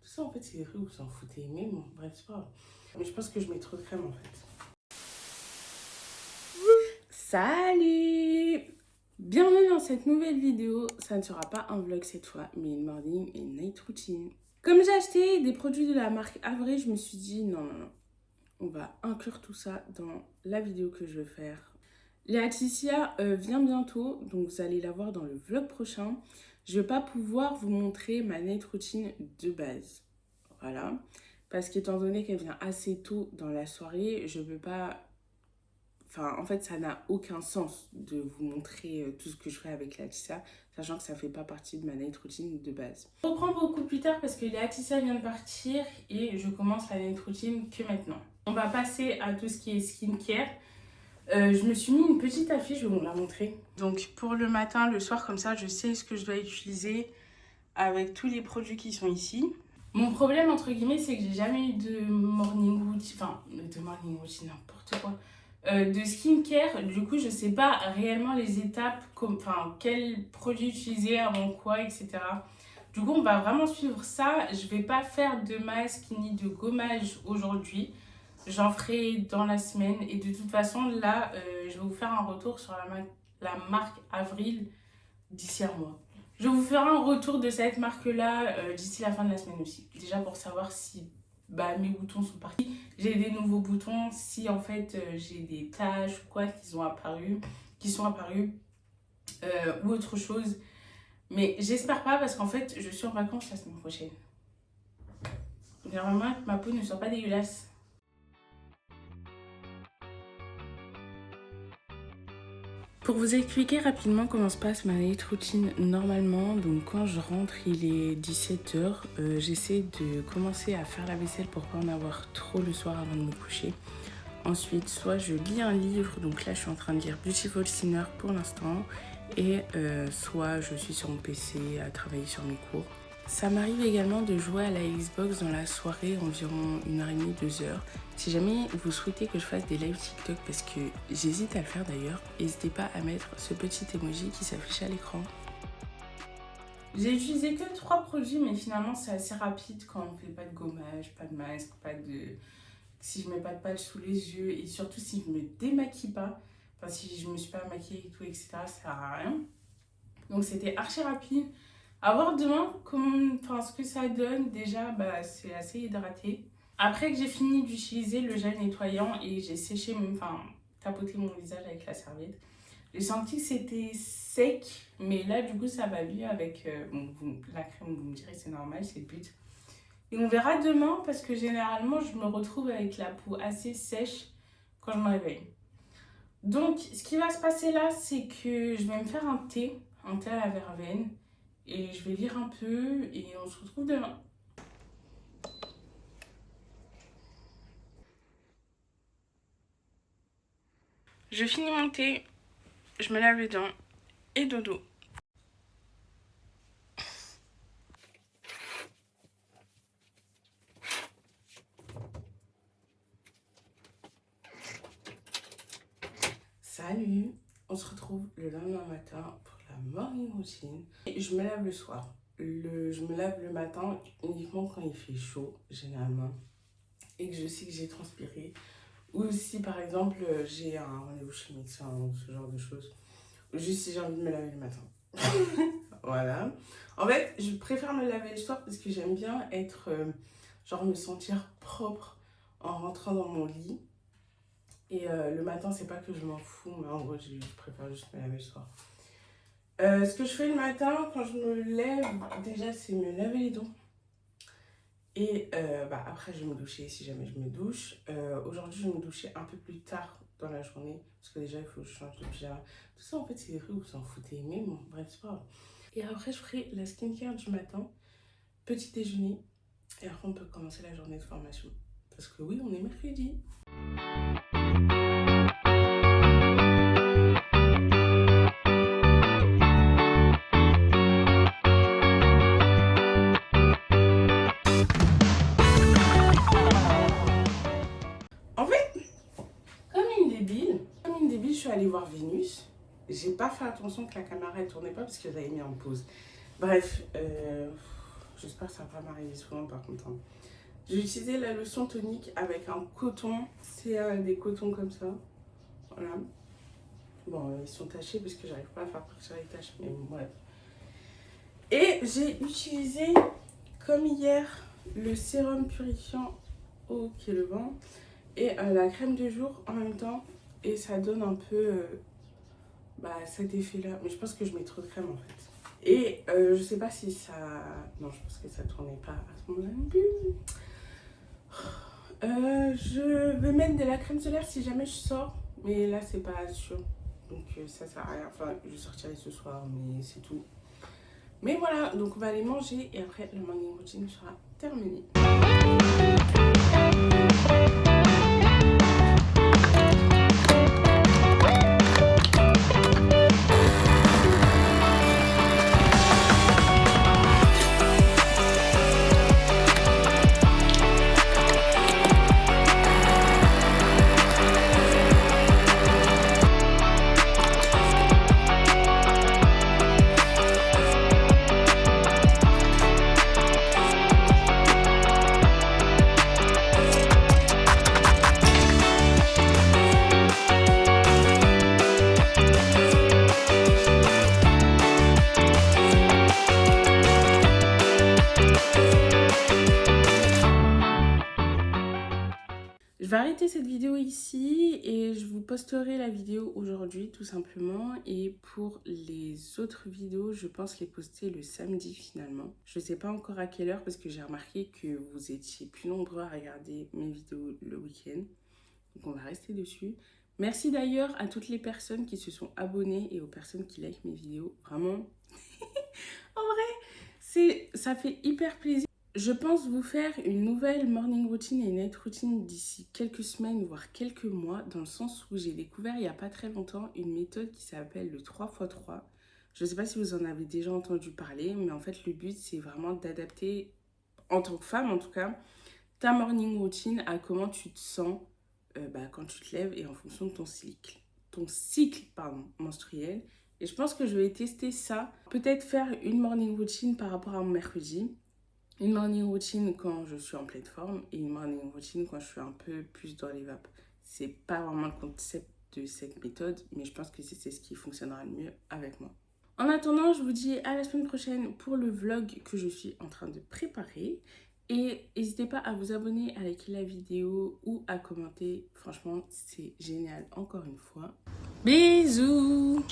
ça, en fait, c'est des trucs où vous s'en foutez. Mais bon, bref, c'est pas grave. Mais je pense que je mets trop de crème, en fait. Salut! Bienvenue dans cette nouvelle vidéo. Ça ne sera pas un vlog cette fois, mais une morning et night routine. Comme j'ai acheté des produits de la marque Avril, je me suis dit non. On va inclure tout ça dans la vidéo que je vais faire. Laetitia vient bientôt, donc vous allez la voir dans le vlog prochain. Je ne vais pas pouvoir vous montrer ma night routine de base. Voilà. Parce qu'étant donné qu'elle vient assez tôt dans la soirée, je ne peux pas... Enfin, en fait, ça n'a aucun sens de vous montrer tout ce que je fais avec Laetitia, sachant que ça ne fait pas partie de ma night routine de base. Je reprends beaucoup plus tard parce que Laetitia vient de partir et je commence la night routine que maintenant. On va passer à tout ce qui est skincare. Je me suis mis une petite affiche, je vais vous la montrer. Donc pour le matin, le soir, comme ça, je sais ce que je dois utiliser avec tous les produits qui sont ici. Mon problème, entre guillemets, c'est que j'ai jamais eu de morning routine, enfin, de morning routine, n'importe quoi, de skincare. Du coup, je sais pas réellement les étapes, enfin, quels produits utiliser avant quoi, etc. Du coup, on va vraiment suivre ça. Je vais pas faire de masque ni de gommage aujourd'hui. J'en ferai dans la semaine. Et de toute façon, là, je vais vous faire un retour sur la marque Avril d'ici un mois. Je vous ferai un retour de cette marque-là d'ici la fin de la semaine aussi. Déjà pour savoir si mes boutons sont partis. J'ai des nouveaux boutons, si en fait j'ai des taches ou quoi qui sont apparues ou autre chose. Mais j'espère pas parce qu'en fait je suis en vacances la semaine prochaine. Normalement ma peau ne soit pas dégueulasse. Pour vous expliquer rapidement comment se passe ma night routine normalement, donc quand je rentre il est 17h, j'essaie de commencer à faire la vaisselle pour pas en avoir trop le soir avant de me coucher. Ensuite, soit je lis un livre, donc là je suis en train de lire Beautiful Sinner pour l'instant, et soit je suis sur mon PC à travailler sur mes cours. Ça m'arrive également de jouer à la Xbox dans la soirée, environ 1h30, 2h. Si jamais vous souhaitez que je fasse des live TikTok, parce que j'hésite à le faire d'ailleurs, n'hésitez pas à mettre ce petit emoji qui s'affiche à l'écran. J'ai utilisé que 3 produits, mais finalement c'est assez rapide quand on ne fait pas de gommage, pas de masque, si je mets pas de patch sous les yeux et surtout si je me démaquille pas, enfin si je me suis pas maquillée et tout, etc., ça sert à rien. Donc c'était archi rapide. À voir demain ce que ça donne. Déjà, c'est assez hydraté. Après que j'ai fini d'utiliser le gel nettoyant et j'ai séché, tapoté mon visage avec la serviette, j'ai senti que c'était sec, mais là du coup ça va mieux avec la crème, vous me direz c'est normal, c'est le but. Et on verra demain parce que généralement je me retrouve avec la peau assez sèche quand je me réveille. Donc ce qui va se passer là, c'est que je vais me faire un thé à la verveine et je vais lire un peu et on se retrouve demain. Je finis mon thé, je me lave les dents et dodo. Salut, on se retrouve le lendemain matin pour la morning routine. Et je me lave le soir. Je me lave le matin uniquement quand il fait chaud, généralement. Et que je sais que j'ai transpiré. Ou si par exemple j'ai un rendez-vous chez le médecin ou ce genre de choses. Ou juste si j'ai envie de me laver le matin. Voilà. En fait, je préfère me laver le soir parce que j'aime bien être, me sentir propre en rentrant dans mon lit. Et le matin, c'est pas que je m'en fous, mais en gros, je préfère juste me laver le soir. Ce que je fais le matin, quand je me lève, déjà, c'est me laver les dents. Et après, je vais me doucher si jamais je me douche. Aujourd'hui, je vais me doucher un peu plus tard dans la journée. Parce que déjà, il faut que je change de pyjama. Tout ça, en fait, c'est des trucs où vous s'en foutez. Mais bon, bref, c'est pas grave. Et après, je ferai la skincare du matin, petit déjeuner. Et après, on peut commencer la journée de formation. Parce que oui, on est mercredi. En fait, comme une débile, je suis allée voir Vénus. J'ai pas fait attention que la caméra ne tournait pas parce que j'avais mis en pause. Bref, J'espère que ça va pas m'arriver souvent par contre. Hein. J'ai utilisé la lotion tonique avec un coton. C'est des cotons comme ça. Voilà. Bon, ils sont tachés parce que j'arrive pas à faire partir les taches, mais bref. Et j'ai utilisé, comme hier, le sérum purifiant eau qui est le vent et la crème de jour en même temps. Et ça donne un peu cet effet-là. Mais je pense que je mets trop de crème en fait. Et je sais pas si ça... Non, je pense que ça tournait pas à ce moment-là non plus. Je vais mettre de la crème solaire si jamais je sors. Mais là, c'est pas sûr. Donc ça sert à rien. Enfin, je sortirai ce soir, mais c'est tout. Mais voilà, donc on va aller manger et après le morning routine sera terminé. Je vais arrêter cette vidéo ici et je vous posterai la vidéo aujourd'hui tout simplement. Et pour les autres vidéos, je pense les poster le samedi finalement. Je ne sais pas encore à quelle heure parce que j'ai remarqué que vous étiez plus nombreux à regarder mes vidéos le week-end. Donc on va rester dessus. Merci d'ailleurs à toutes les personnes qui se sont abonnées et aux personnes qui likent mes vidéos. Vraiment, en vrai, ça fait hyper plaisir. Je pense vous faire une nouvelle morning routine et night routine d'ici quelques semaines, voire quelques mois, dans le sens où j'ai découvert il n'y a pas très longtemps une méthode qui s'appelle le 3x3. Je ne sais pas si vous en avez déjà entendu parler, mais en fait le but c'est vraiment d'adapter, en tant que femme en tout cas, ta morning routine à comment tu te sens quand tu te lèves et en fonction de ton cycle menstruel. Et je pense que je vais tester ça, peut-être faire une morning routine par rapport à mon mercredi. Une morning routine quand je suis en pleine forme et une morning routine quand je suis un peu plus dans les vapes. C'est pas vraiment le concept de cette méthode, mais je pense que c'est ce qui fonctionnera le mieux avec moi. En attendant, je vous dis à la semaine prochaine pour le vlog que je suis en train de préparer. Et n'hésitez pas à vous abonner, à liker la vidéo ou à commenter. Franchement, c'est génial encore une fois. Bisous!